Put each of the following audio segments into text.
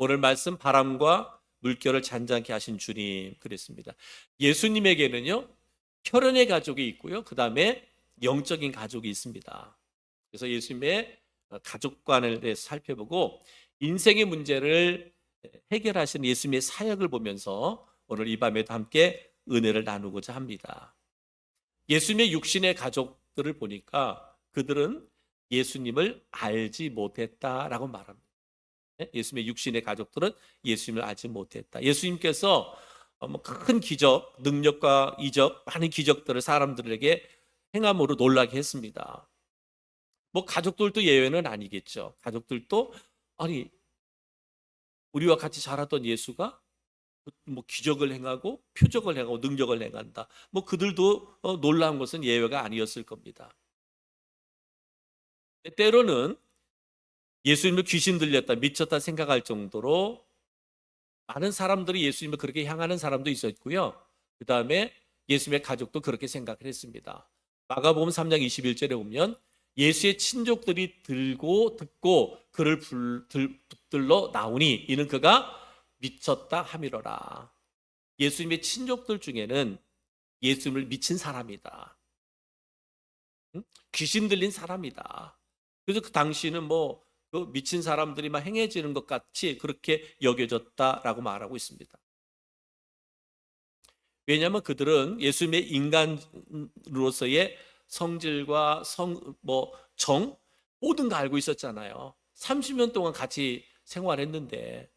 오늘 말씀 바람과 물결을 잔잔케 하신 주님 그랬습니다. 예수님에게는요 혈연의 가족이 있고요. 그 다음에 영적인 가족이 있습니다. 그래서 예수님의 가족관을 대해서 살펴보고 인생의 문제를 해결하시는 예수님의 사역을 보면서 오늘 이 밤에도 함께 은혜를 나누고자 합니다. 예수님의 육신의 가족들을 보니까 그들은 예수님을 알지 못했다라고 말합니다. 예수님의 육신의 가족들은 예수님을 알지 못했다. 예수님께서 큰 기적, 능력과 이적, 많은 기적들을 사람들에게 행함으로 놀라게 했습니다. 뭐 가족들도 예외는 아니겠죠. 가족들도 아니 우리와 같이 자랐던 예수가 뭐 기적을 행하고 표적을 행하고 능력을 행한다. 뭐 그들도 놀라운 것은 예외가 아니었을 겁니다. 때로는 예수님을 귀신 들렸다, 미쳤다 생각할 정도로 많은 사람들이 예수님을 그렇게 향하는 사람도 있었고요. 그 다음에 예수님의 가족도 그렇게 생각을 했습니다. 마가복음 3장 21절에 보면 예수의 친족들이 듣고 그를 붙들러 나오니 이는 그가 미쳤다 함이로라. 예수님의 친족들 중에는 예수님을 미친 사람이다. 귀신 들린 사람이다. 그래서 그 당시는 그 미친 사람들이 막 행해지는 것 같이 그렇게 여겨졌다라고 말하고 있습니다. 왜냐하면 그들은 예수님의 인간으로서의 성질과 정 모든 거 알고 있었잖아요. 30년 동안 같이 생활했는데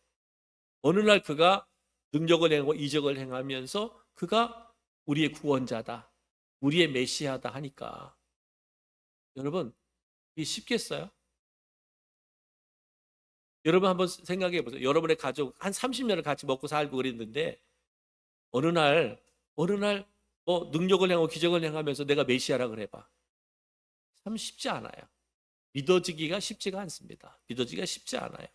어느 날 그가 능력을 행하고 이적을 행하면서 그가 우리의 구원자다, 우리의 메시아다 하니까 여러분 이게 쉽겠어요? 여러분 한번 생각해 보세요. 여러분의 가족 한 30년을 같이 먹고 살고 그랬는데 어느 날 능력을 행하고 기적을 행하면서 내가 메시아라 그래봐. 참 쉽지 않아요. 믿어지기가 쉽지가 않습니다. 믿어지기가 쉽지 않아요.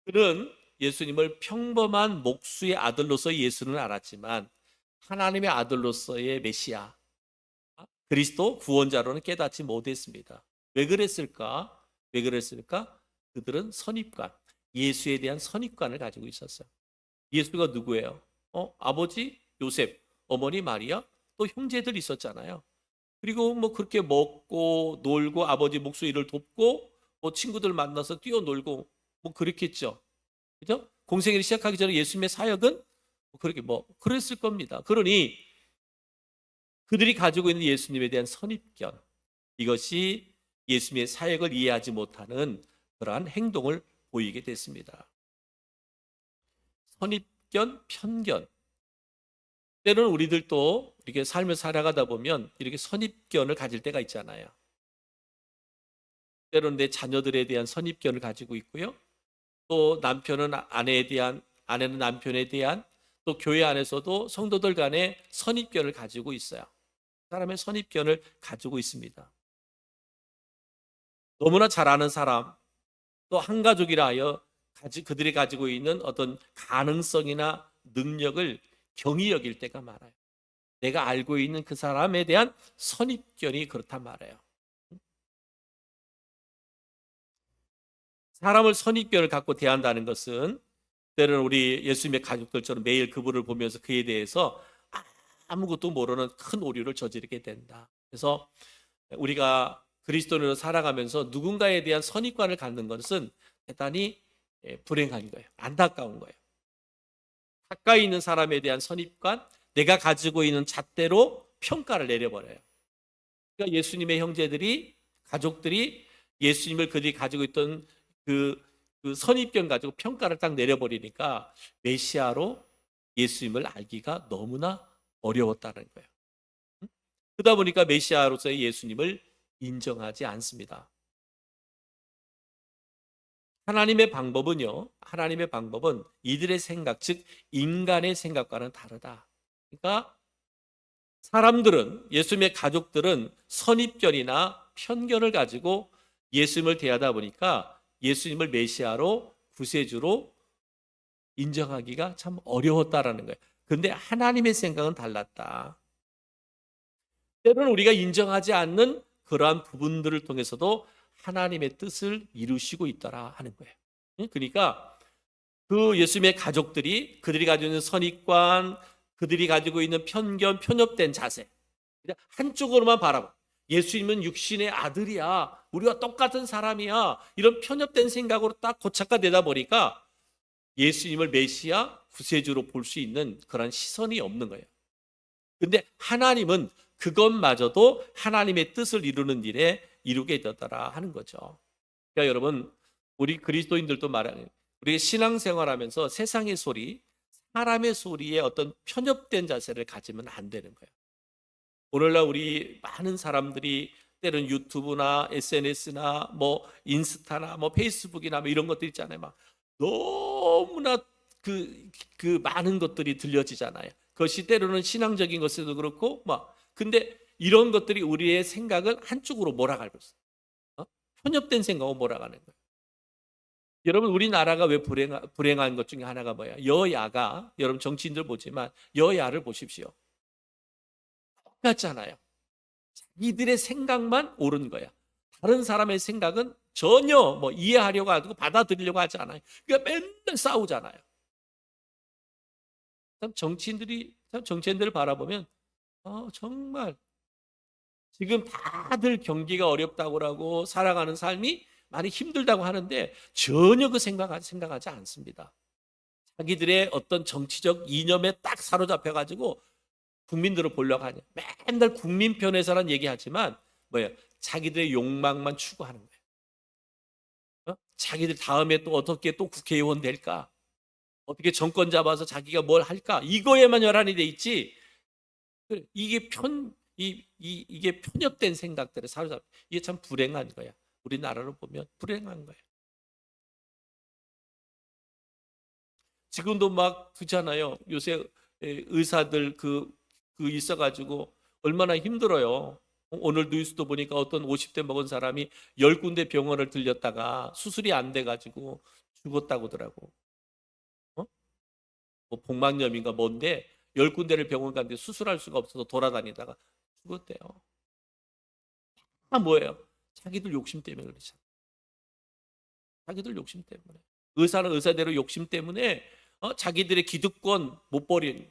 그는 예수님을 평범한 목수의 아들로서 예수는 알았지만 하나님의 아들로서의 메시아, 그리스도 구원자로는 깨닫지 못했습니다. 왜 그랬을까? 왜 그랬을까? 그들은 선입관, 예수에 대한 선입관을 가지고 있었어요. 예수가 누구예요? 아버지 요셉, 어머니 마리아, 또 형제들 있었잖아요. 그리고 그렇게 먹고 놀고 아버지 목수 일을 돕고 친구들 만나서 뛰어놀고 그랬겠죠. 그죠? 공생애를 시작하기 전에 예수님의 사역은 그렇게 그랬을 겁니다. 그러니 그들이 가지고 있는 예수님에 대한 선입견, 이것이 예수님의 사역을 이해하지 못하는 그러한 행동을 보이게 됐습니다. 선입견, 편견. 때로는 우리들도 이렇게 삶을 살아가다 보면 이렇게 선입견을 가질 때가 있잖아요. 때로는 내 자녀들에 대한 선입견을 가지고 있고요. 또 남편은 아내에 대한, 아내는 남편에 대한, 또 교회 안에서도 성도들 간에 선입견을 가지고 있어요. 사람의 선입견을 가지고 있습니다. 너무나 잘 아는 사람, 또 한 가족이라 하여 그들이 가지고 있는 어떤 가능성이나 능력을 경히 여길 때가 많아요. 내가 알고 있는 그 사람에 대한 선입견이 그렇단 말이에요. 사람을 선입견을 갖고 대한다는 것은 때로는 우리 예수님의 가족들처럼 매일 그분을 보면서 그에 대해서 아무것도 모르는 큰 오류를 저지르게 된다. 그래서 우리가 그리스도인으로 살아가면서 누군가에 대한 선입관을 갖는 것은 대단히 불행한 거예요. 안타까운 거예요. 가까이 있는 사람에 대한 선입관, 내가 가지고 있는 잣대로 평가를 내려버려요. 그러니까 예수님의 형제들이, 가족들이 예수님을 그들이 가지고 있던 그 선입견 가지고 평가를 딱 내려버리니까 메시아로 예수님을 알기가 너무나 어려웠다는 거예요. 그러다 보니까 메시아로서의 예수님을 인정하지 않습니다. 하나님의 방법은 이들의 생각, 즉 인간의 생각과는 다르다. 그러니까 사람들은, 예수님의 가족들은 선입견이나 편견을 가지고 예수님을 대하다 보니까 예수님을 메시아로, 구세주로 인정하기가 참 어려웠다라는 거예요. 그런데 하나님의 생각은 달랐다. 때로는 우리가 인정하지 않는 그러한 부분들을 통해서도 하나님의 뜻을 이루시고 있더라 하는 거예요. 그러니까 그 예수님의 가족들이 그들이 가지고 있는 선입관, 그들이 가지고 있는 편견, 편협된 자세, 그냥 한쪽으로만 바라봐. 예수님은 육신의 아들이야, 우리와 똑같은 사람이야, 이런 편협된 생각으로 딱 고착화되다 보니까 예수님을 메시아, 구세주로 볼 수 있는 그런 시선이 없는 거예요. 근데 하나님은 그것마저도 하나님의 뜻을 이루는 일에 이루게 되더라 하는 거죠. 그러니까 여러분, 우리 그리스도인들도 말하는, 우리가 신앙생활하면서 세상의 소리, 사람의 소리에 어떤 편협된 자세를 가지면 안 되는 거예요. 오늘날 우리 많은 사람들이 때로는 유튜브나 SNS나 뭐 인스타나 뭐 페이스북이나 뭐 이런 것들 있잖아요. 막 너무나 그 많은 것들이 들려지잖아요. 그것이 때로는 신앙적인 것에도 그렇고 막, 근데 이런 것들이 우리의 생각을 한쪽으로 몰아가고 있어요. 편협된 생각으로 몰아가는 거예요. 여러분, 우리나라가 왜 불행한 것 중에 하나가 뭐야? 여야가, 여러분 정치인들 보지만 여야를 보십시오. 똑같잖아요. 이들의 생각만 옳은 거야. 다른 사람의 생각은 전혀 뭐 이해하려고 하고 받아들이려고 하지 않아요. 그러니까 맨날 싸우잖아요. 참 정치인들을 바라보면 정말 지금 다들 경기가 어렵다고 하고 살아가는 삶이 많이 힘들다고 하는데 전혀 그 생각하지 않습니다. 자기들의 어떤 정치적 이념에 딱 사로잡혀 가지고 국민들을 보려고 하냐. 맨날 국민 편에서란 얘기하지만 뭐예요? 자기들의 욕망만 추구하는 거예요. 자기들 다음에 또 어떻게 또 국회의원 될까? 어떻게 정권 잡아서 자기가 뭘 할까? 이거에만 열한이 돼 있지. 이게 이게 편협된 생각들에 사로잡혀. 이게 참 불행한 거야. 우리나라로 보면 불행한 거예요. 지금도 막 그잖아요. 요새 의사들 있어가지고 얼마나 힘들어요. 오늘 뉴스도 보니까 어떤 50대 먹은 사람이 10군데 병원을 들렸다가 수술이 안 돼가지고 죽었다고 하더라고. 뭐 복막염인가 뭔데 10군데를 병원 갔는데 수술할 수가 없어서 돌아다니다가 죽었대요. 뭐예요? 자기들 욕심 때문에 그렇잖아. 자기들 욕심 때문에. 의사는 의사대로 욕심 때문에 자기들의 기득권 못 버린,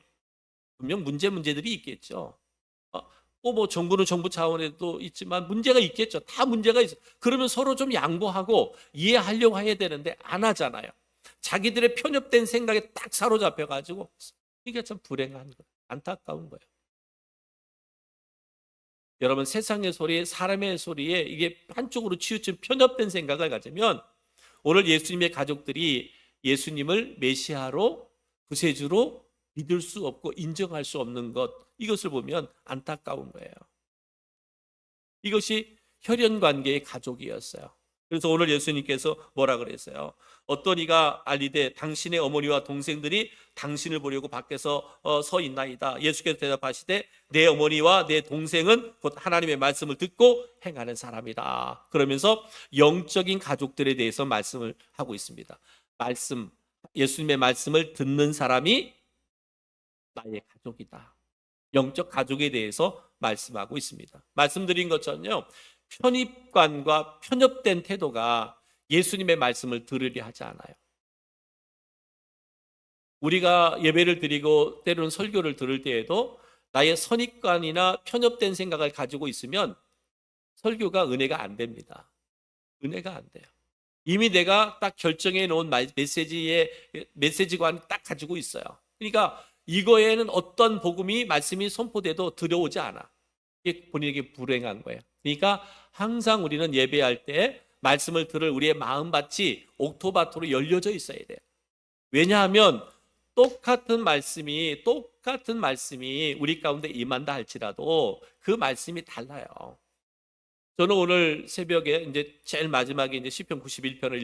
분명 문제들이 있겠죠. 뭐 정부는 정부 차원에도 있지만 문제가 있겠죠. 다 문제가 있어. 그러면 서로 좀 양보하고 이해하려고 해야 되는데 안 하잖아요. 자기들의 편협된 생각에 딱 사로잡혀 가지고 이게 참 불행한 거예요. 안타까운 거예요. 여러분, 세상의 소리에, 사람의 소리에 이게 한쪽으로 치우친 편협된 생각을 가지면 오늘 예수님의 가족들이 예수님을 메시아로, 구세주로 믿을 수 없고 인정할 수 없는 것, 이것을 보면 안타까운 거예요. 이것이 혈연 관계의 가족이었어요. 그래서 오늘 예수님께서 뭐라 그랬어요? 어떤 이가 알리되 당신의 어머니와 동생들이 당신을 보려고 밖에서 서 있나이다. 예수께서 대답하시되 내 어머니와 내 동생은 곧 하나님의 말씀을 듣고 행하는 사람이다. 그러면서 영적인 가족들에 대해서 말씀을 하고 있습니다. 예수님의 말씀을 듣는 사람이 나의 가족이다. 영적 가족에 대해서 말씀하고 있습니다. 말씀드린 것처럼요, 편입관과 편협된 태도가 예수님의 말씀을 들으려 하지 않아요. 우리가 예배를 드리고 때로는 설교를 들을 때에도 나의 선입관이나 편협된 생각을 가지고 있으면 설교가 은혜가 안 됩니다. 은혜가 안 돼요. 이미 내가 딱 결정해 놓은 메시지관 딱 가지고 있어요. 그러니까 이거에는 어떤 복음이 말씀이 선포돼도 들어오지 않아. 이게 본인에게 불행한 거예요. 그러니까 항상 우리는 예배할 때 말씀을 들을 우리의 마음밭이 옥토밭으로 열려져 있어야 돼요. 왜냐하면 똑같은 말씀이 우리 가운데 임한다 할지라도 그 말씀이 달라요. 저는 오늘 새벽에 이제 제일 마지막에 이제 시편 91편을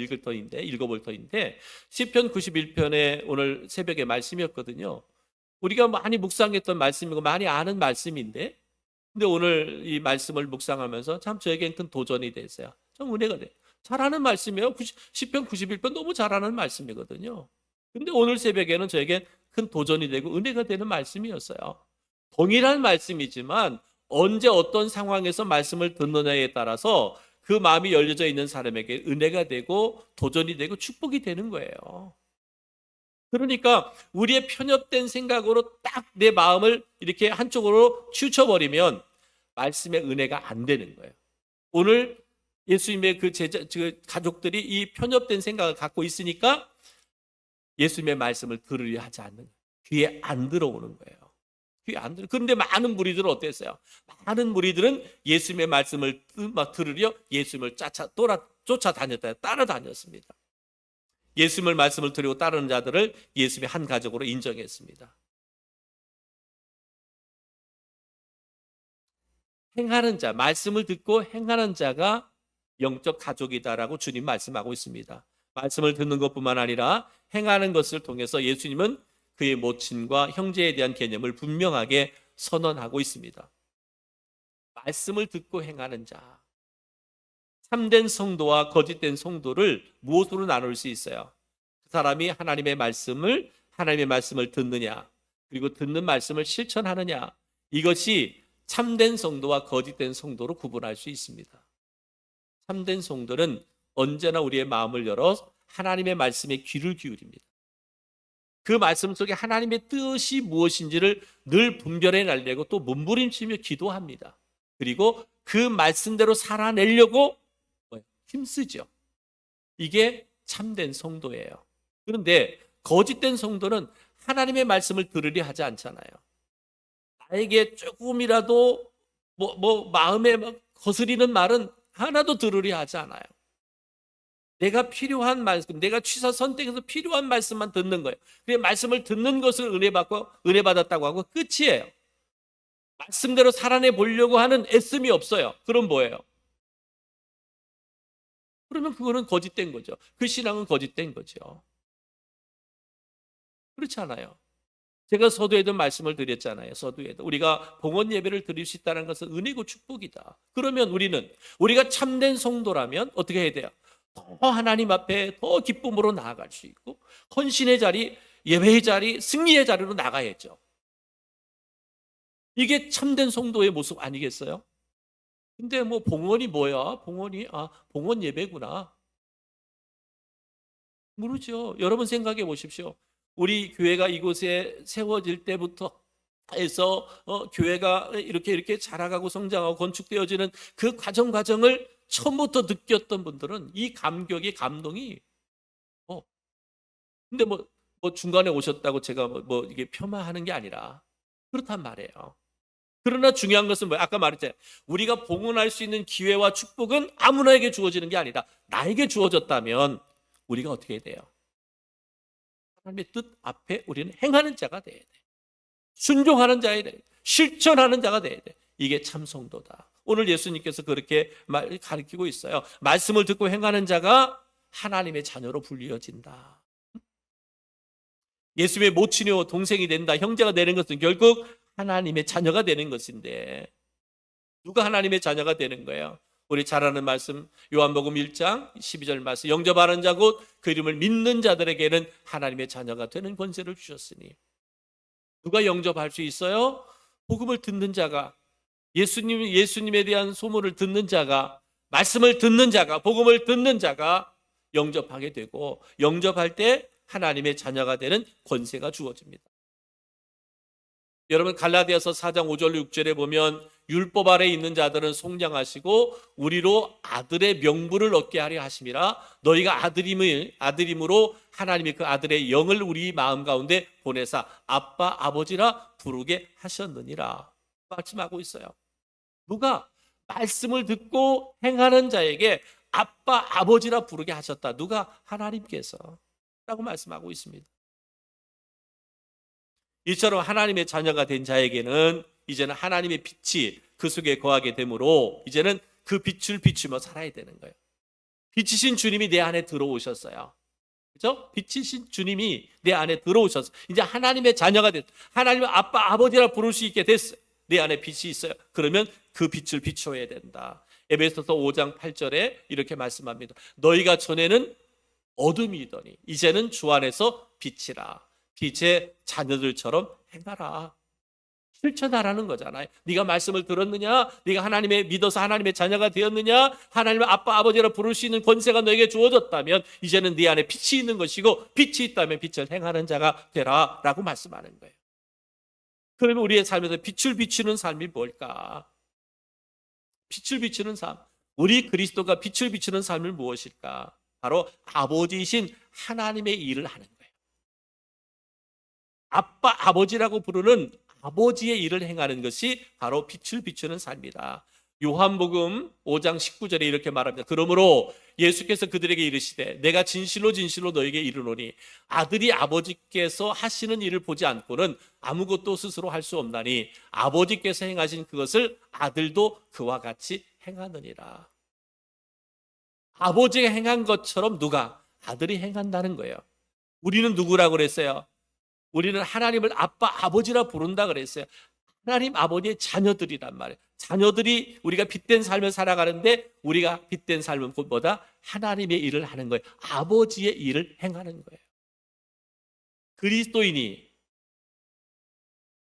읽어볼 터인데 시편 91편에 오늘 새벽에 말씀이었거든요. 우리가 많이 묵상했던 말씀이고 많이 아는 말씀인데, 근데 오늘 이 말씀을 묵상하면서 참 저에겐 큰 도전이 됐어요. 참 은혜가 돼요. 잘하는 말씀이에요. 시편 91편 너무 잘하는 말씀이거든요. 근데 오늘 새벽에는 저에겐 큰 도전이 되고 은혜가 되는 말씀이었어요. 동일한 말씀이지만 언제 어떤 상황에서 말씀을 듣느냐에 따라서 그 마음이 열려져 있는 사람에게 은혜가 되고 도전이 되고 축복이 되는 거예요. 그러니까 우리의 편협된 생각으로 딱 내 마음을 이렇게 한쪽으로 치우쳐버리면 말씀의 은혜가 안 되는 거예요. 오늘 예수님의 그 가족들이 이 편협된 생각을 갖고 있으니까 예수님의 말씀을 들으려 하지 않는 거예요. 귀에 안 들어오는 거예요. 귀에 안 들어. 그런데 많은 무리들은 어땠어요? 많은 무리들은 예수님의 말씀을 들으려 예수님을 쫓아다녔다, 따라다녔습니다. 예수님의 말씀을 들으고 따르는 자들을 예수님의 한 가족으로 인정했습니다. 행하는 자, 말씀을 듣고 행하는 자가 영적 가족이다라고 주님 말씀하고 있습니다. 말씀을 듣는 것뿐만 아니라 행하는 것을 통해서 예수님은 그의 모친과 형제에 대한 개념을 분명하게 선언하고 있습니다. 말씀을 듣고 행하는 자. 참된 성도와 거짓된 성도를 무엇으로 나눌 수 있어요? 그 사람이 하나님의 말씀을 듣느냐, 그리고 듣는 말씀을 실천하느냐, 이것이 참된 성도와 거짓된 성도로 구분할 수 있습니다. 참된 성도는 언제나 우리의 마음을 열어 하나님의 말씀에 귀를 기울입니다. 그 말씀 속에 하나님의 뜻이 무엇인지를 늘 분별해 내려고 또 몸부림치며 기도합니다. 그리고 그 말씀대로 살아내려고 힘쓰죠. 이게 참된 성도예요. 그런데 거짓된 성도는 하나님의 말씀을 들으려 하지 않잖아요. 나에게 조금이라도 마음에 거스리는 말은 하나도 들으려 하지 않아요. 내가 필요한 말씀, 내가 취사 선택해서 필요한 말씀만 듣는 거예요. 그 말씀을 듣는 것을 은혜 받았다고 하고 끝이에요. 말씀대로 살아내 보려고 하는 애씀이 없어요. 그럼 뭐예요? 그러면 그거는 거짓된 거죠. 그 신앙은 거짓된 거죠. 그렇지 않아요. 제가 서두에도 말씀을 드렸잖아요. 서두에도 우리가 봉헌 예배를 드릴 수 있다는 것은 은혜고 축복이다. 그러면 우리가 참된 성도라면 어떻게 해야 돼요? 더 하나님 앞에 더 기쁨으로 나아갈 수 있고 헌신의 자리, 예배의 자리, 승리의 자리로 나가야죠. 이게 참된 성도의 모습 아니겠어요? 근데 봉헌이 뭐야? 봉헌 예배구나. 모르죠. 여러분 생각해 보십시오. 우리 교회가 이곳에 세워질 때부터 해서 교회가 이렇게 자라가고 성장하고 건축되어지는 그 과정을 처음부터 느꼈던 분들은 이 감동이 근데 중간에 오셨다고 제가 이게 폄하하는 게 아니라 그렇단 말이에요. 그러나 중요한 것은 뭐예요? 아까 말했잖아요. 우리가 봉헌할 수 있는 기회와 축복은 아무나에게 주어지는 게 아니라 나에게 주어졌다면 우리가 어떻게 해야 돼요? 하나님의 뜻 앞에 우리는 행하는 자가 돼야 돼. 순종하는 자가 돼야 돼. 실천하는 자가 돼야 돼. 이게 참 성도다. 오늘 예수님께서 그렇게 가르치고 있어요. 말씀을 듣고 행하는 자가 하나님의 자녀로 불리어진다. 예수님의 모친이요 동생이 된다, 형제가 되는 것은 결국 하나님의 자녀가 되는 것인데 누가 하나님의 자녀가 되는 거예요? 우리 잘 아는 말씀 요한복음 1장 12절 말씀, 영접하는 자 곧 그 이름을 믿는 자들에게는 하나님의 자녀가 되는 권세를 주셨으니. 누가 영접할 수 있어요? 복음을 듣는 자가, 예수님에 대한 소문을 듣는 자가, 말씀을 듣는 자가, 복음을 듣는 자가 영접하게 되고, 영접할 때 하나님의 자녀가 되는 권세가 주어집니다. 여러분 갈라디아서 4장 5절 6절에 보면 율법 아래 있는 자들은 속량하시고 우리로 아들의 명분을 얻게 하려 하심이라, 너희가 아들임으로 하나님이 그 아들의 영을 우리 마음 가운데 보내사 아빠 아버지라 부르게 하셨느니라 말씀하고 있어요. 누가? 말씀을 듣고 행하는 자에게 아빠 아버지라 부르게 하셨다. 누가? 하나님께서 라고 말씀하고 있습니다. 이처럼 하나님의 자녀가 된 자에게는 이제는 하나님의 빛이 그 속에 거하게 되므로 이제는 그 빛을 비추며 살아야 되는 거예요. 빛이신 주님이 내 안에 들어오셨어요. 그렇죠? 빛이신 주님이 내 안에 들어오셨어요. 이제 하나님의 자녀가 됐어요. 하나님의 아빠 아버지라 부를 수 있게 됐어요. 내 안에 빛이 있어요. 그러면 그 빛을 비춰야 된다. 에베소서 5장 8절에 이렇게 말씀합니다. 너희가 전에는 어둠이더니 이제는 주 안에서 빛이라. 빛의 자녀들처럼 행하라. 실천하라는 거잖아요. 네가 말씀을 들었느냐? 네가 하나님의 믿어서 하나님의 자녀가 되었느냐? 하나님의 아빠 아버지라 부를 수 있는 권세가 너에게 주어졌다면 이제는 네 안에 빛이 있는 것이고 빛이 있다면 빛을 행하는 자가 되라라고 말씀하는 거예요. 그러면 우리의 삶에서 빛을 비추는 삶이 뭘까? 빛을 비추는 삶. 우리 그리스도가 빛을 비추는 삶은 무엇일까? 바로 아버지이신 하나님의 일을 하는 거예요. 아빠, 아버지라고 부르는 아버지의 일을 행하는 것이 바로 빛을 비추는 삶이다. 요한복음 5장 19절에 이렇게 말합니다. 그러므로 예수께서 그들에게 이르시되 내가 진실로 진실로 너에게 이르노니 아들이 아버지께서 하시는 일을 보지 않고는 아무것도 스스로 할 수 없나니 아버지께서 행하신 그것을 아들도 그와 같이 행하느니라. 아버지가 행한 것처럼 누가? 아들이 행한다는 거예요. 우리는 누구라고 그랬어요? 우리는 하나님을 아빠, 아버지라 부른다 그랬어요. 하나님 아버지의 자녀들이란 말이에요. 자녀들이 우리가 빛된 삶을 살아가는데 우리가 빛된 삶은 곧 뭐다? 하나님의 일을 하는 거예요. 아버지의 일을 행하는 거예요. 그리스도인이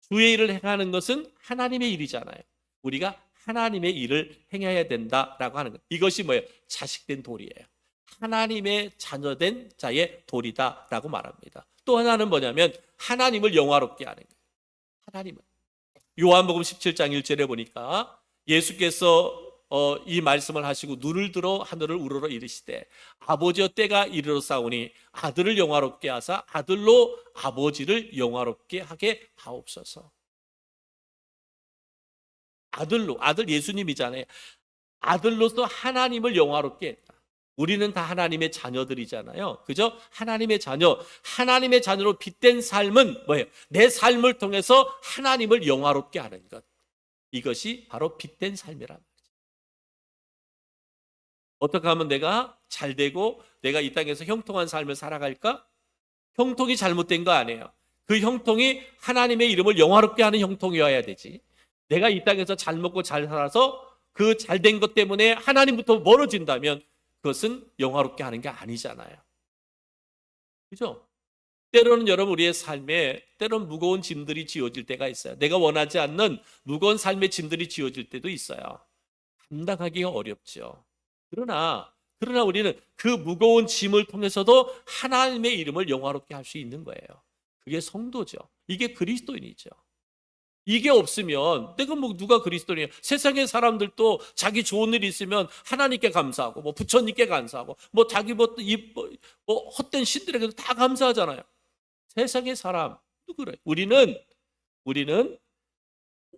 주의 일을 행하는 것은 하나님의 일이잖아요. 우리가 하나님의 일을 행해야 된다라고 하는 거예요. 이것이 뭐예요? 자식된 도리예요. 하나님의 자녀된 자의 도리다라고 말합니다. 또 하나는 뭐냐면 하나님을 영화롭게 하는 거예요. 하나님은 요한복음 17장 1절에 보니까 예수께서 이 말씀을 하시고 눈을 들어 하늘을 우러러 이르시되 아버지여 때가 이르렀사오니 아들을 영화롭게 하사 아들로 아버지를 영화롭게 하게 하옵소서. 아들로, 아들 예수님이잖아요. 아들로서 하나님을 영화롭게 했다. 우리는 다 하나님의 자녀들이잖아요. 그죠? 하나님의 자녀, 하나님의 자녀로 빛된 삶은 뭐예요? 내 삶을 통해서 하나님을 영화롭게 하는 것. 이것이 바로 빛된 삶이란 말이죠. 어떻게 하면 내가 잘 되고 내가 이 땅에서 형통한 삶을 살아갈까? 형통이 잘못된 거 아니에요. 그 형통이 하나님의 이름을 영화롭게 하는 형통이어야 되지. 내가 이 땅에서 잘 먹고 잘 살아서 그 잘된 것 때문에 하나님부터 멀어진다면 그것은 영화롭게 하는 게 아니잖아요. 그죠? 때로는 여러분 우리의 삶에 때로는 무거운 짐들이 지어질 때가 있어요. 내가 원하지 않는 무거운 삶의 짐들이 지어질 때도 있어요. 감당하기가 어렵죠. 그러나 우리는 그 무거운 짐을 통해서도 하나님의 이름을 영화롭게 할 수 있는 거예요. 그게 성도죠. 이게 그리스도인이죠. 이게 없으면 내가 뭐 누가 그리스도인이에요? 세상의 사람들도 자기 좋은 일이 있으면 하나님께 감사하고 뭐 부처님께 감사하고 뭐 자기 뭐 헛된 신들에게도 다 감사하잖아요. 세상의 사람도 그래요. 우리는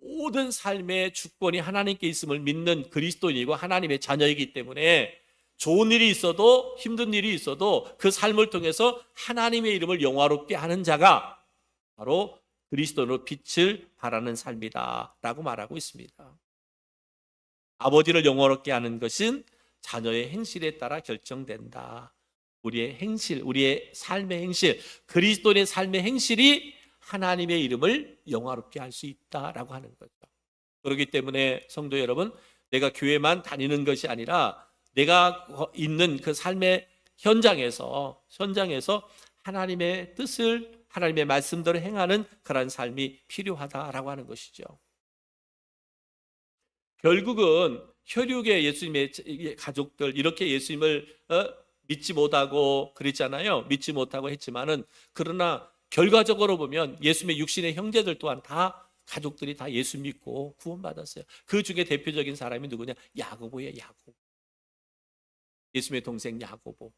모든 삶의 주권이 하나님께 있음을 믿는 그리스도인이고 하나님의 자녀이기 때문에 좋은 일이 있어도 힘든 일이 있어도 그 삶을 통해서 하나님의 이름을 영화롭게 하는 자가 바로 그리스도로 빛을 발하는 삶이다 라고 말하고 있습니다. 아버지를 영화롭게 하는 것은 자녀의 행실에 따라 결정된다. 우리의 행실, 우리의 삶의 행실, 그리스도의 삶의 행실이 하나님의 이름을 영화롭게 할 수 있다라고 하는 거죠. 그렇기 때문에 성도 여러분, 내가 교회만 다니는 것이 아니라 내가 있는 그 삶의 현장에서 하나님의 뜻을 하나님의 말씀대로 행하는 그런 삶이 필요하다라고 하는 것이죠. 결국은 혈육의 예수님의 가족들 이렇게 예수님을 믿지 못하고 그랬잖아요. 믿지 못하고 했지만은 그러나 결과적으로 보면 예수님의 육신의 형제들 또한 다 가족들이 다 예수 믿고 구원받았어요. 그 중에 대표적인 사람이 누구냐? 야고보예요. 야고보. 예수님의 동생 야고보.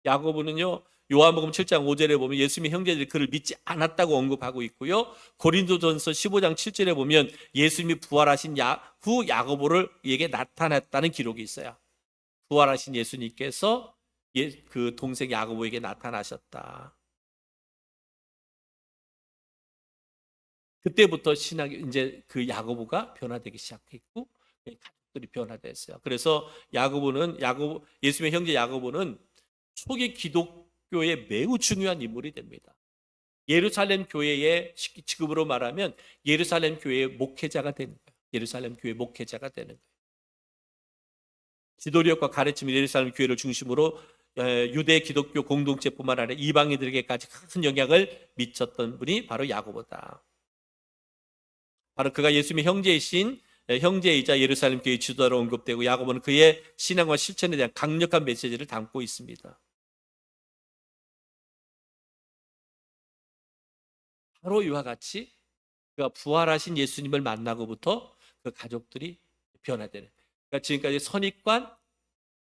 야고보는요. 요한복음 7장 5절에 보면 예수님의 형제들이 그를 믿지 않았다고 언급하고 있고요. 고린도전서 15장 7절에 보면 예수님이 부활하신 후 야고보에게 나타났다는 기록이 있어요. 부활하신 예수님께서 그 동생 야고보에게 나타나셨다. 그때부터 신학이 이제 그 야고보가 변화되기 시작했고 가족들이 변화됐어요. 그래서 예수님의 형제 야고보는 초기 기독교의 매우 중요한 인물이 됩니다. 예루살렘 교회의 지금으로 말하면 예루살렘 교회의 목회자가 되는 거예요. 예루살렘 교회 목회자가 되는 거예요. 지도력과 가르침이 예루살렘 교회를 중심으로 유대 기독교 공동체뿐만 아니라 이방인들에게까지 큰 영향을 미쳤던 분이 바로 야고보다. 바로 그가 예수님의 형제이자 예루살렘 교회 지도자로 언급되고, 야고보는 그의 신앙과 실천에 대한 강력한 메시지를 담고 있습니다. 바로 이와 같이 그가 부활하신 예수님을 만나고부터 그 가족들이 변화되는, 그러니까 지금까지 선입관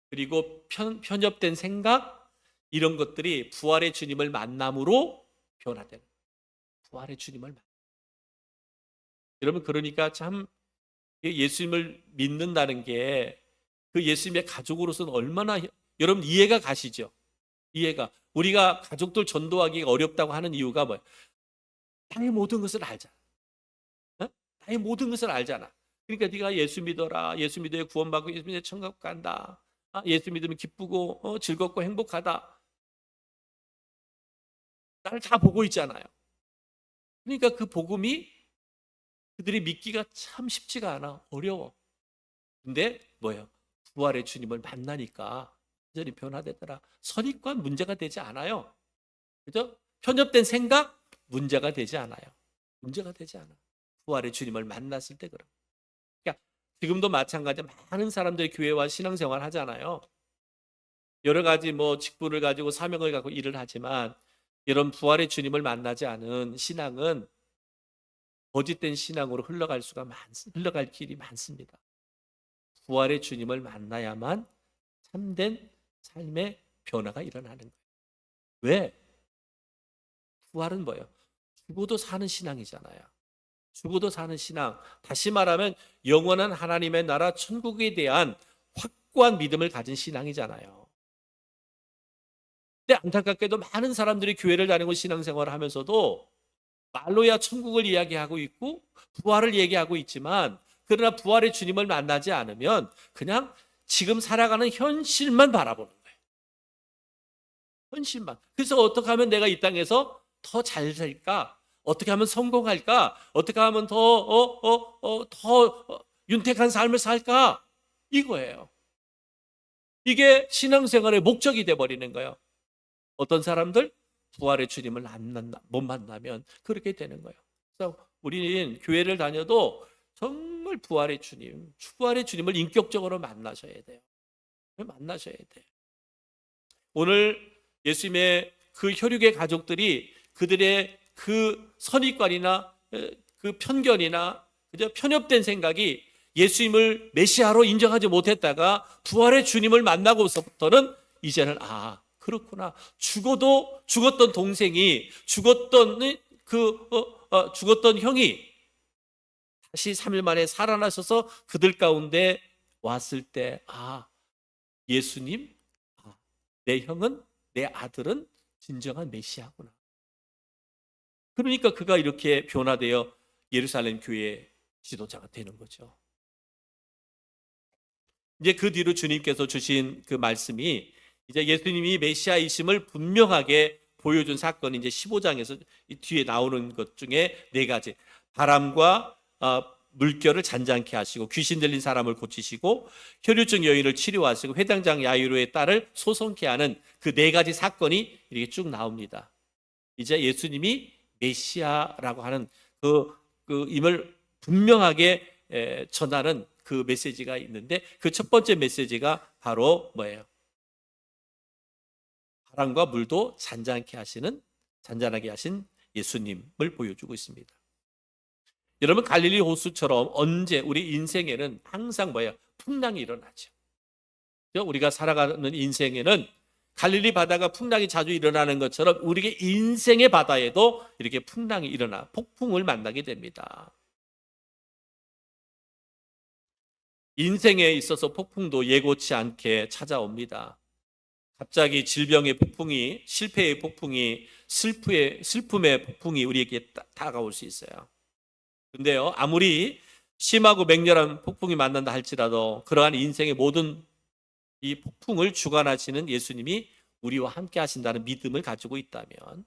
그리고 편협된 생각, 이런 것들이 부활의 주님을 만남으로 변화되는, 부활의 주님을 만남. 여러분, 그러니까 참 예수님을 믿는다는 게 그 예수님의 가족으로서는 얼마나, 여러분 이해가 가시죠? 이해가. 우리가 가족들 전도하기가 어렵다고 하는 이유가 뭐예요? 나의 모든 것을 알잖아. 어? 나의 모든 것을 알잖아. 그러니까 네가 예수 믿어라, 예수 믿어야 구원받고, 예수 믿어야 천국 간다, 예수 믿으면 기쁘고 즐겁고 행복하다, 나를 다 보고 있잖아요. 그러니까 그 복음이 그들이 믿기가 참 쉽지가 않아. 어려워. 근데 뭐예요? 부활의 주님을 만나니까 완전히 변화되더라. 선입관 문제가 되지 않아요. 그죠? 편협된 생각 문제가 되지 않아요. 문제가 되지 않아. 부활의 주님을 만났을 때 그럼. 그러니까 지금도 마찬가지, 많은 사람들이 교회와 신앙생활 하잖아요. 여러 가지 직분을 가지고 사명을 갖고 일을 하지만, 이런 부활의 주님을 만나지 않은 신앙은 거짓된 신앙으로 흘러갈 길이 많습니다. 부활의 주님을 만나야만 참된 삶의 변화가 일어나는 거예요. 왜? 부활은 뭐예요? 죽어도 사는 신앙이잖아요. 죽어도 사는 신앙. 다시 말하면 영원한 하나님의 나라 천국에 대한 확고한 믿음을 가진 신앙이잖아요. 근데 안타깝게도 많은 사람들이 교회를 다니고 신앙생활을 하면서도 말로야 천국을 이야기하고 있고 부활을 얘기하고 있지만, 그러나 부활의 주님을 만나지 않으면 그냥 지금 살아가는 현실만 바라보는 거예요. 현실만. 그래서 어떻게 하면 내가 이 땅에서 더 잘 살까? 어떻게 하면 성공할까? 어떻게 하면 더 윤택한 삶을 살까? 이거예요. 이게 신앙생활의 목적이 돼버리는 거예요. 어떤 사람들 부활의 주님을 못 만나면 그렇게 되는 거예요. 그래서 우리는 교회를 다녀도 정말 부활의 주님을 인격적으로 만나셔야 돼요. 만나셔야 돼요. 오늘 예수님의 그 혈육의 가족들이 그들의 그 선입관이나 그 편견이나 편협된 생각이 예수님을 메시아로 인정하지 못했다가 부활의 주님을 만나고서부터는 이제는 그렇구나. 죽었던 동생이, 죽었던 형이 다시 3일 만에 살아나셔서 그들 가운데 왔을 때, 예수님, 내 형은, 내 아들은 진정한 메시아구나. 그러니까 그가 이렇게 변화되어 예루살렘 교회의 지도자가 되는 거죠. 이제 그 뒤로 주님께서 주신 그 말씀이, 이제 예수님이 메시아이심을 분명하게 보여준 사건이 이제 15장에서 뒤에 나오는 것 중에 4가지. 바람과 물결을 잔잔케 하시고, 귀신 들린 사람을 고치시고, 혈류증 여인을 치료하시고, 회당장 야이로의 딸을 소송케 하는 그 4가지 사건이 이렇게 쭉 나옵니다. 이제 예수님이 메시아라고 하는 그 임을 분명하게 전하는 그 메시지가 있는데, 그 첫 번째 메시지가 바로 뭐예요? 바람과 물도 잔잔하게 하신 예수님을 보여주고 있습니다. 여러분, 갈릴리 호수처럼 언제 우리 인생에는 항상 뭐예요? 풍랑이 일어나죠. 우리가 살아가는 인생에는 갈릴리 바다가 풍랑이 자주 일어나는 것처럼 우리의 인생의 바다에도 이렇게 풍랑이 일어나 폭풍을 만나게 됩니다. 인생에 있어서 폭풍도 예고치 않게 찾아옵니다. 갑자기 질병의 폭풍이, 실패의 폭풍이, 슬픔의 폭풍이 우리에게 다가올 수 있어요. 근데요, 아무리 심하고 맹렬한 폭풍이 만난다 할지라도 그러한 인생의 모든 이 폭풍을 주관하시는 예수님이 우리와 함께 하신다는 믿음을 가지고 있다면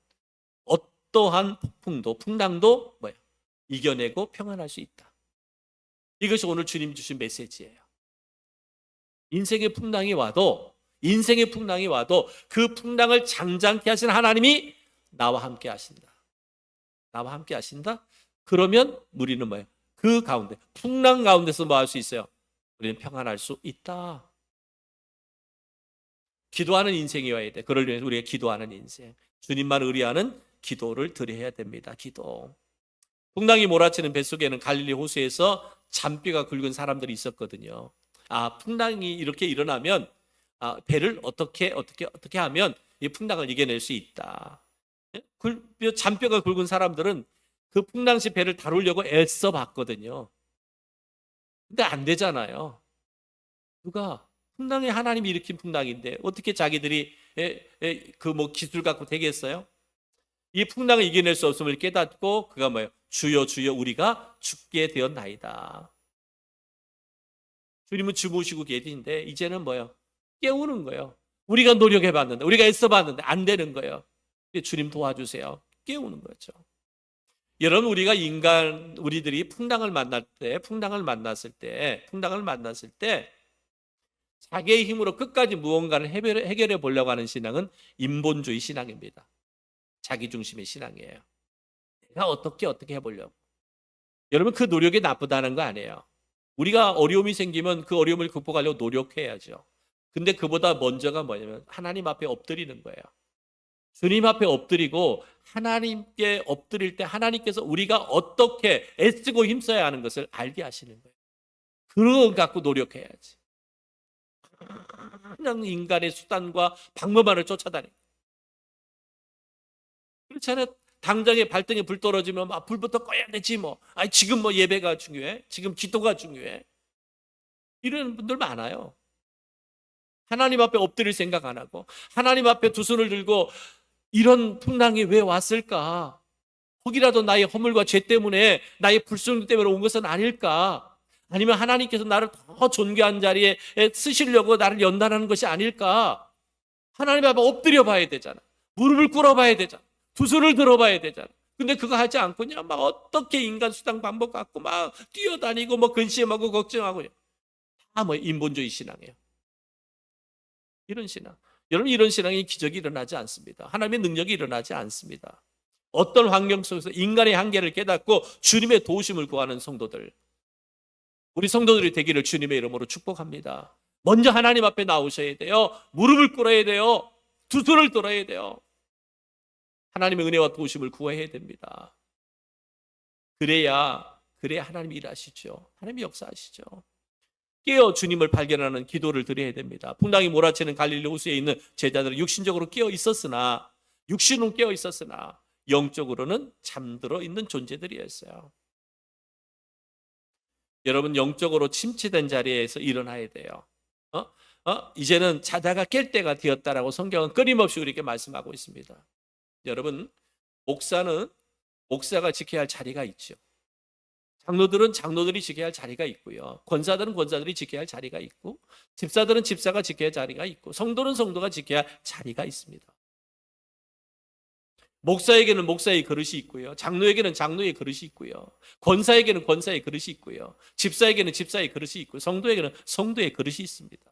어떠한 풍랑도 뭐예요? 이겨내고 평안할 수 있다. 이것이 오늘 주님 주신 메시지예요. 인생의 풍랑이 와도 인생의 풍랑이 와도 그 풍랑을 장장케 하신 하나님이 나와 함께 하신다. 나와 함께 하신다? 그러면 우리는 뭐예요? 그 가운데, 풍랑 가운데서 뭐 할 수 있어요? 우리는 평안할 수 있다. 기도하는 인생이어야 돼. 그걸 위해서 우리가 기도하는 인생. 주님만 의뢰하는 기도를 드려야 됩니다. 기도. 풍랑이 몰아치는 뱃속에는 갈릴리 호수에서 잔뼈가 굵은 사람들이 있었거든요. 풍랑이 이렇게 일어나면 배를 어떻게 하면 이 풍랑을 이겨낼 수 있다. 잔뼈가 굵은 사람들은 그 풍랑시 배를 다루려고 애써 봤거든요. 근데 안 되잖아요. 누가 풍랑이 하나님이 일으킨 풍랑인데 어떻게 자기들이 기술 갖고 되겠어요? 이 풍랑을 이겨낼 수 없음을 깨닫고 그가 뭐예요? 주여 주여 우리가 죽게 되었나이다. 주님은 주무시고 계신데 이제는 뭐예요? 깨우는 거예요. 우리가 노력해봤는데 우리가 애써봤는데 안 되는 거예요. 주님 도와주세요. 깨우는 거죠. 여러분 우리들이 풍랑을 만났을 때 자기의 힘으로 끝까지 무언가를 해결해 보려고 하는 신앙은 인본주의 신앙입니다. 자기중심의 신앙이에요. 내가 어떻게 해보려고. 여러분 그 노력이 나쁘다는 거 아니에요. 우리가 어려움이 생기면 그 어려움을 극복하려고 노력해야죠. 근데 그보다 먼저가 뭐냐면 하나님 앞에 엎드리는 거예요. 주님 앞에 엎드리고 하나님께 엎드릴 때 하나님께서 우리가 어떻게 애쓰고 힘써야 하는 것을 알게 하시는 거예요. 그걸 갖고 노력해야지. 그냥 인간의 수단과 방법만을 쫓아다니고. 그렇잖아요. 당장에 발등에 불 떨어지면 불부터 꺼야 되지 뭐. 지금 예배가 중요해? 지금 기도가 중요해? 이런 분들 많아요. 하나님 앞에 엎드릴 생각 안 하고 하나님 앞에 두 손을 들고 이런 풍랑이 왜 왔을까? 혹이라도 나의 허물과 죄 때문에 나의 불순종 때문에 온 것은 아닐까? 아니면 하나님께서 나를 더 존귀한 자리에 쓰시려고 나를 연단하는 것이 아닐까? 하나님 앞에 엎드려 봐야 되잖아. 무릎을 꿇어 봐야 되잖아. 두 손을 들어 봐야 되잖아. 근데 그거 하지 않고 그냥 어떻게 인간 수단 방법 갖고 뛰어다니고 근심하고 걱정하고 다 인본주의 신앙이에요. 이런 신앙. 여러분 이런 신앙이 기적이 일어나지 않습니다. 하나님의 능력이 일어나지 않습니다. 어떤 환경 속에서 인간의 한계를 깨닫고 주님의 도우심을 구하는 성도들, 우리 성도들이 되기를 주님의 이름으로 축복합니다. 먼저 하나님 앞에 나오셔야 돼요. 무릎을 꿇어야 돼요. 두 손을 들어야 돼요. 하나님의 은혜와 도우심을 구해야 됩니다. 그래야 하나님이 일하시죠. 하나님이 역사하시죠. 깨어 주님을 발견하는 기도를 드려야 됩니다. 풍랑이 몰아치는 갈릴리 호수에 있는 제자들은 육신적으로 깨어 있었으나 영적으로는 잠들어 있는 존재들이었어요. 여러분 영적으로 침체된 자리에서 일어나야 돼요. 이제는 자다가 깰 때가 되었다라고 성경은 끊임없이 우리에게 말씀하고 있습니다. 여러분 목사가 지켜야 할 자리가 있죠. 장로들은 장로들이 지켜야 할 자리가 있고요. 권사들은 권사들이 지켜야 할 자리가 있고, 집사들은 집사가 지켜야 할 자리가 있고, 성도는 성도가 지켜야 할 자리가 있습니다. 목사에게는 목사의 그릇이 있고요. 장로에게는 장로의 그릇이 있고요. 권사에게는 권사의 그릇이 있고요. 집사에게는 집사의 그릇이 있고, 성도에게는 성도의 그릇이 있습니다.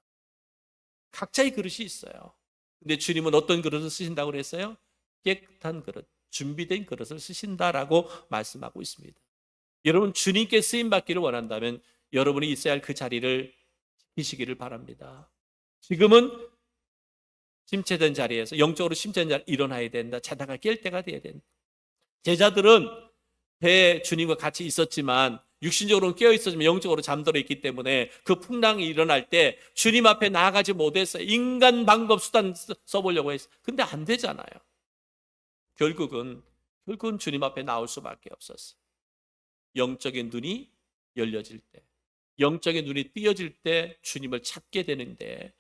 각자의 그릇이 있어요. 근데 주님은 어떤 그릇을 쓰신다고 그랬어요? 깨끗한 그릇, 준비된 그릇을 쓰신다라고 말씀하고 있습니다. 여러분 주님께 쓰임받기를 원한다면 여러분이 있어야 할 그 자리를 지키시기를 바랍니다. 지금은 침체된 자리에서 영적으로 침체된 자리에 일어나야 된다. 자다가 깰 때가 돼야 된다. 제자들은 배에 주님과 같이 있었지만 육신적으로는 깨어 있었지만 영적으로 잠들어 있기 때문에 그 풍랑이 일어날 때 주님 앞에 나아가지 못했어요. 인간 방법 수단 써보려고 했어요. 근데 안 되잖아요. 결국은 주님 앞에 나올 수밖에 없었어요. 영적인 눈이 열려질 때, 영적인 눈이 띄어질 때 주님을 찾게 되는데,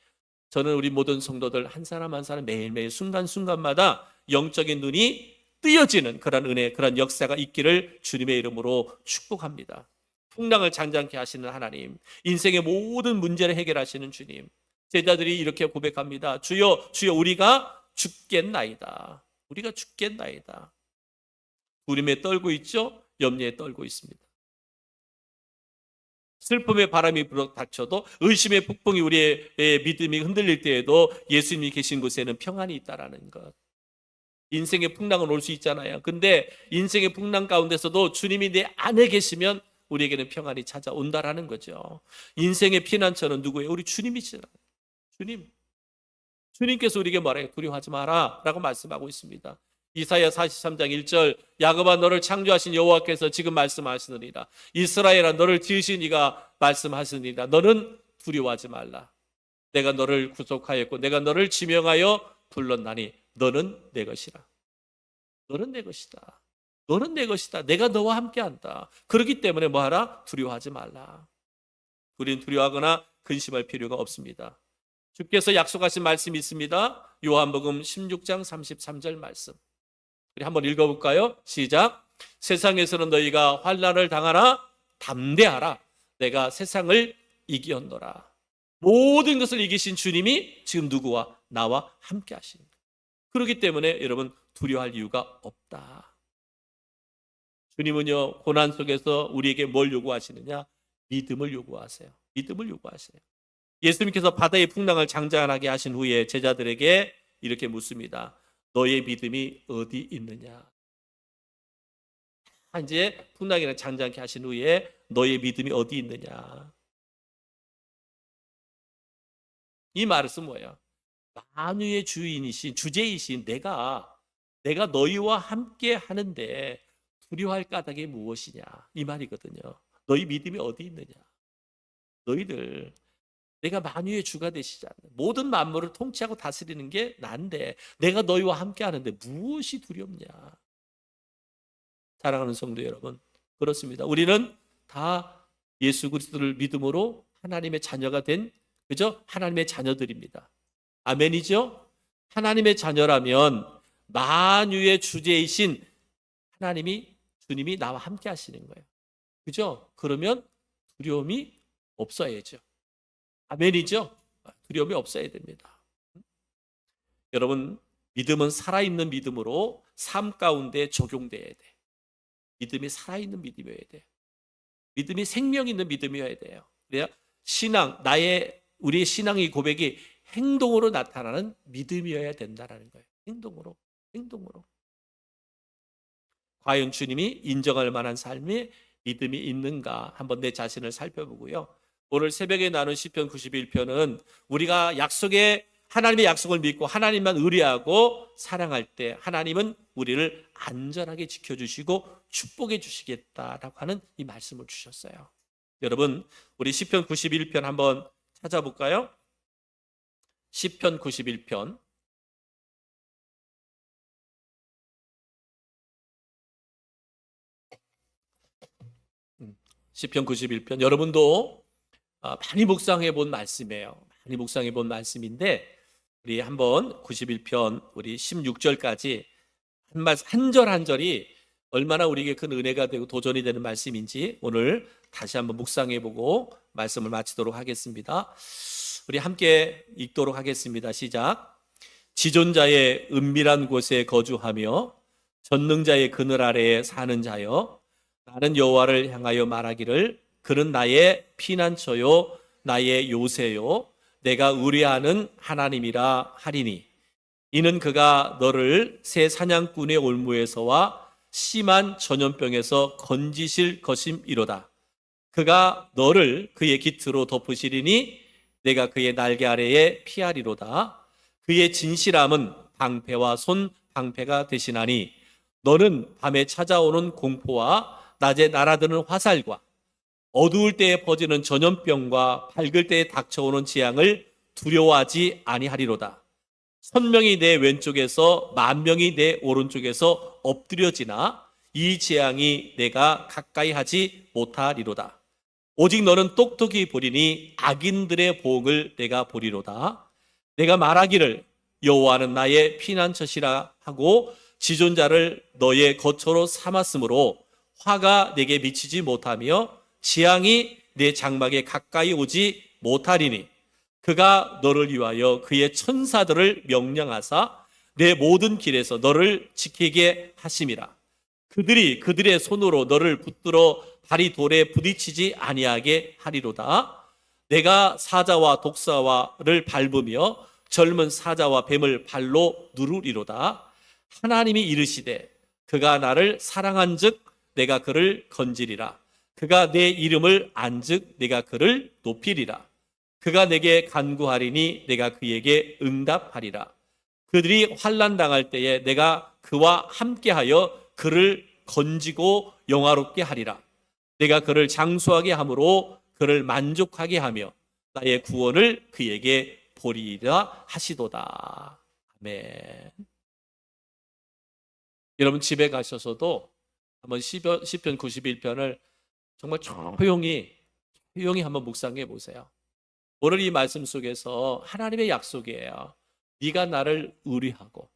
저는 우리 모든 성도들 한 사람 한 사람 매일매일 순간순간마다 영적인 눈이 띄어지는 그런 은혜, 그런 역사가 있기를 주님의 이름으로 축복합니다. 풍랑을 잔잔케 하시는 하나님, 인생의 모든 문제를 해결하시는 주님, 제자들이 이렇게 고백합니다. 주여 우리가 죽겠나이다. 우리가 죽겠나이다. 두림에 떨고 있죠? 염려에 떨고 있습니다. 슬픔의 바람이 불어 닥쳐도, 의심의 폭풍이 우리의 믿음이 흔들릴 때에도 예수님이 계신 곳에는 평안이 있다라는 것. 인생의 풍랑은 올 수 있잖아요. 근데 인생의 풍랑 가운데서도 주님이 내 안에 계시면 우리에게는 평안이 찾아온다라는 거죠. 인생의 피난처는 누구예요? 우리 주님이시잖아요. 주님. 주님께서 우리에게 말해요. 두려워하지 마라 라고 말씀하고 있습니다. 이사야 43장 1절, 야곱아 너를 창조하신 여호와께서 지금 말씀하시느니라. 이스라엘아 너를 지으신 이가 말씀하시느니라. 너는 두려워하지 말라. 내가 너를 구속하였고 내가 너를 지명하여 불렀나니 너는 내 것이라. 너는 내 것이다. 너는 내 것이다. 내가 너와 함께한다. 그렇기 때문에 뭐하라? 두려워하지 말라. 우리는 두려워하거나 근심할 필요가 없습니다. 주께서 약속하신 말씀이 있습니다. 요한복음 16장 33절 말씀. 우리 한번 읽어볼까요? 시작. 세상에서는 너희가 환난을 당하나 담대하라. 내가 세상을 이기었노라. 모든 것을 이기신 주님이 지금 누구와 나와 함께 하십니다. 그렇기 때문에 여러분 두려워할 이유가 없다. 주님은요 고난 속에서 우리에게 뭘 요구하시느냐? 믿음을 요구하세요. 믿음을 요구하세요. 예수님께서 바다의 풍랑을 장장하게 하신 후에 제자들에게 이렇게 묻습니다. 너의 믿음이 어디 있느냐? 이제 풍랑이나 장장케 하신 후에 너의 믿음이 어디 있느냐? 이 말은 뭐예요? 만유의 주인이신 주제이신 내가 너희와 함께 하는데 두려워할 까닭이 무엇이냐? 이 말이거든요. 너희 믿음이 어디 있느냐? 너희들 내가 만유의 주가 되시잖아. 모든 만물을 통치하고 다스리는 게 난데 내가 너희와 함께 하는데 무엇이 두렵냐? 사랑하는 성도 여러분, 그렇습니다. 우리는 다 예수 그리스도를 믿음으로 하나님의 자녀가 된 그죠? 하나님의 자녀들입니다. 아멘이죠? 하나님의 자녀라면 만유의 주제이신 주님이 나와 함께 하시는 거예요. 그죠? 그러면 두려움이 없어야죠. 아멘이죠? 두려움이 없어야 됩니다. 여러분, 믿음은 살아있는 믿음으로 삶 가운데 적용돼야 돼. 믿음이 살아있는 믿음이어야 돼. 믿음이 생명 있는 믿음이어야 돼요. 그래야 우리의 신앙의 고백이 행동으로 나타나는 믿음이어야 된다는 거예요. 행동으로. 과연 주님이 인정할 만한 삶에 믿음이 있는가 한번 내 자신을 살펴보고요. 오늘 새벽에 나눈 시편 91편은 우리가 하나님의 약속을 믿고 하나님만 의뢰하고 사랑할 때 하나님은 우리를 안전하게 지켜주시고 축복해 주시겠다라고 하는 이 말씀을 주셨어요. 여러분, 우리 시편 91편 한번 찾아볼까요? 시편 91편. 시편 91편. 여러분도 많이 묵상해 본 말씀이에요. 많이 묵상해 본 말씀인데 우리 한번 91편 우리 16절까지 한 절 한 절이 얼마나 우리에게 큰 은혜가 되고 도전이 되는 말씀인지 오늘 다시 한번 묵상해 보고 말씀을 마치도록 하겠습니다. 우리 함께 읽도록 하겠습니다. 시작. 지존자의 은밀한 곳에 거주하며 전능자의 그늘 아래에 사는 자여, 나는 여호와를 향하여 말하기를 그는 나의 피난처요 나의 요새요 내가 의뢰하는 하나님이라 하리니, 이는 그가 너를 새 사냥꾼의 올무에서와 심한 전염병에서 건지실 것임이로다. 그가 너를 그의 깃으로 덮으시리니 내가 그의 날개 아래에 피하리로다. 그의 진실함은 방패와 손 방패가 되시나니 너는 밤에 찾아오는 공포와 낮에 날아드는 화살과 어두울 때에 퍼지는 전염병과 밝을 때에 닥쳐오는 재앙을 두려워하지 아니하리로다. 천명이 내 왼쪽에서 만명이 내 오른쪽에서 엎드려지나 이 재앙이 내가 가까이 하지 못하리로다. 오직 너는 똑똑히 보리니 악인들의 보응을 내가 보리로다. 내가 말하기를 여호와는 나의 피난처시라 하고 지존자를 너의 거처로 삼았으므로 화가 내게 미치지 못하며 재앙이 내 장막에 가까이 오지 못하리니, 그가 너를 위하여 그의 천사들을 명령하사 내 모든 길에서 너를 지키게 하심이라. 그들이 그들의 손으로 너를 붙들어 발이 돌에 부딪히지 아니하게 하리로다. 내가 사자와 독사와를 밟으며 젊은 사자와 뱀을 발로 누르리로다. 하나님이 이르시되 그가 나를 사랑한즉 내가 그를 건지리라. 그가 내 이름을 안즉 내가 그를 높이리라. 그가 내게 간구하리니 내가 그에게 응답하리라. 그들이 환난 당할 때에 내가 그와 함께하여 그를 건지고 영화롭게 하리라. 내가 그를 장수하게 함으로 그를 만족하게 하며 나의 구원을 그에게 보리라 하시도다. 아멘. 여러분 집에 가셔서도 한번 시편 91편을 정말 조용히 한번 묵상해 보세요. 오늘 이 말씀 속에서 하나님의 약속이에요. 네가 나를 의뢰하고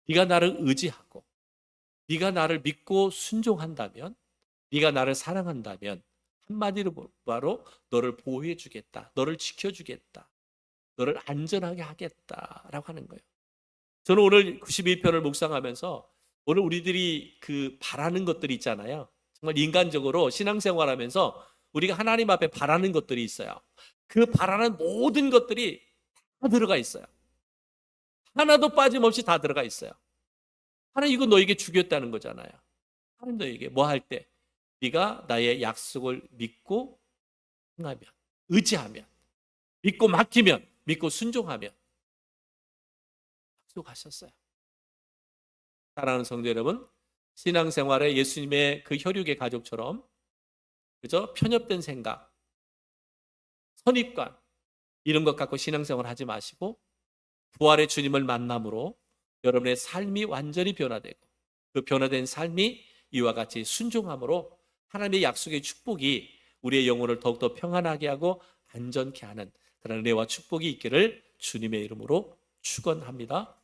네가 나를 의지하고 네가 나를 믿고 순종한다면, 네가 나를 사랑한다면 한마디로 바로 너를 보호해 주겠다, 너를 지켜주겠다, 너를 안전하게 하겠다라고 하는 거예요. 저는 오늘 92편을 묵상하면서 오늘 우리들이 그 바라는 것들이 있잖아요. 정말 인간적으로 신앙생활하면서 우리가 하나님 앞에 바라는 것들이 있어요. 그 바라는 모든 것들이 다 들어가 있어요. 하나도 빠짐없이 다 들어가 있어요. 하나님 이거 너에게 주겠다는 거잖아요. 하나님 너에게 뭐 할 때? 네가 나의 약속을 믿고 행하면, 의지하면, 믿고 맡기면, 믿고 순종하면 약속하셨어요. 사랑하는 성도 여러분, 신앙생활에 예수님의 그 혈육의 가족처럼 그저 편협된 생각, 선입관 이런 것 갖고 신앙생활 하지 마시고 부활의 주님을 만남으로 여러분의 삶이 완전히 변화되고 그 변화된 삶이 이와 같이 순종함으로 하나님의 약속의 축복이 우리의 영혼을 더욱더 평안하게 하고 안전케 하는 그런 은혜와 축복이 있기를 주님의 이름으로 축원합니다.